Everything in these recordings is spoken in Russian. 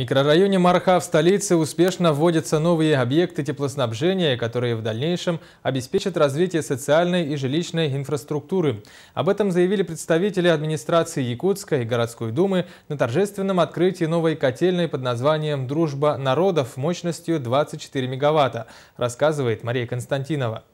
микрорайоне Марха в столице успешно вводятся новые объекты теплоснабжения, которые в дальнейшем обеспечат развитие социальной и жилищной инфраструктуры. Об этом заявили представители администрации Якутска и городской думы на торжественном открытии новой котельной под названием «Дружба народов» мощностью 24 мегаватта, рассказывает Мария Константинова.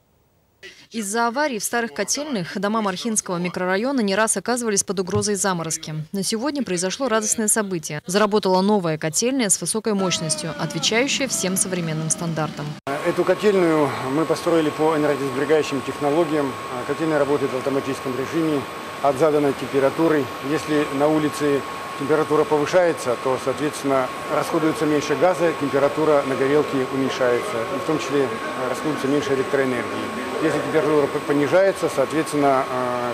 Из-за аварий в старых котельных дома Мархинского микрорайона не раз оказывались под угрозой заморозки. Но сегодня произошло радостное событие. Заработала новая котельная с высокой мощностью, отвечающая всем современным стандартам. Эту котельную мы построили по энергосберегающим технологиям. Котельная работает в автоматическом режиме от заданной температуры. Если на улице температура повышается, то, соответственно, расходуется меньше газа, температура на горелке уменьшается. И в том числе расходуется меньше электроэнергии. Если температура понижается, соответственно,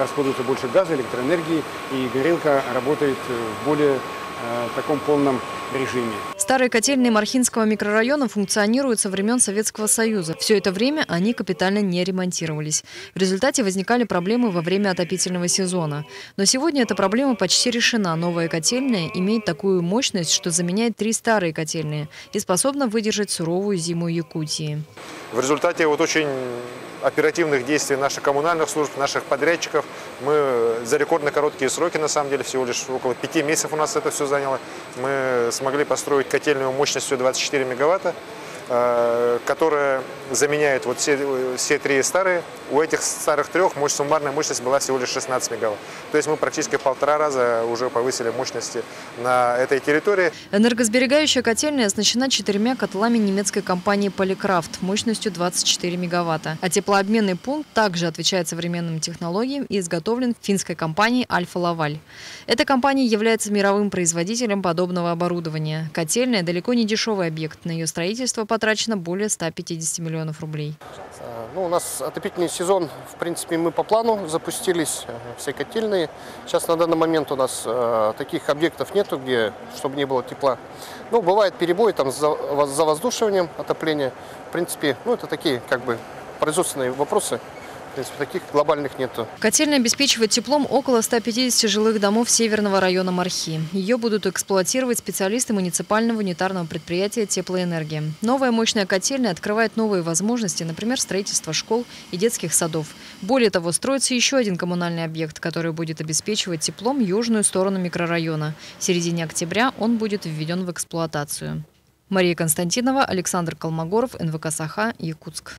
расходуется больше газа, электроэнергии, и горелка работает в более таком полном режиме. Старые котельные Мархинского микрорайона функционируют со времен Советского Союза. Все это время они капитально не ремонтировались. В результате возникали проблемы во время отопительного сезона. Но сегодня эта проблема почти решена. Новая котельная имеет такую мощность, что заменяет 3 старые котельные и способна выдержать суровую зиму Якутии. В результате очень оперативных действий наших коммунальных служб, наших подрядчиков, мы за рекордно короткие сроки, на самом деле, всего лишь около 5 месяцев у нас это все заняло, мы смогли построить котельную мощностью 24 мегаватта, которая заменяет вот все 3 старые. У этих старых 3 суммарная мощность была всего лишь 16 мегаватт. То есть мы практически в 1,5 раза уже повысили мощности на этой территории. Энергосберегающая котельная оснащена 4 котлами немецкой компании «Поликрафт» мощностью 24 мегаватта. А теплообменный пункт также отвечает современным технологиям и изготовлен финской компанией «Альфа-Лаваль». Эта компания является мировым производителем подобного оборудования. Котельная далеко не дешевый объект. На ее строительство потрачено более 150 миллионов рублей. У нас отопительный сезон, в принципе, мы по плану запустились, все котельные. Сейчас на данный момент у нас таких объектов нету, чтобы не было тепла. Бывает перебои там, за воздушиванием отопления. В принципе, это такие производственные вопросы. В принципе, таких глобальных нету. Котельная обеспечивает теплом около 150 жилых домов северного района Мархи. Ее будут эксплуатировать специалисты муниципального унитарного предприятия «Теплоэнергия». Новая мощная котельная открывает новые возможности, например, строительство школ и детских садов. Более того, строится еще один коммунальный объект, который будет обеспечивать теплом южную сторону микрорайона. В середине октября он будет введен в эксплуатацию. Мария Константинова, Александр Колмогоров, НВК «Саха», Якутск.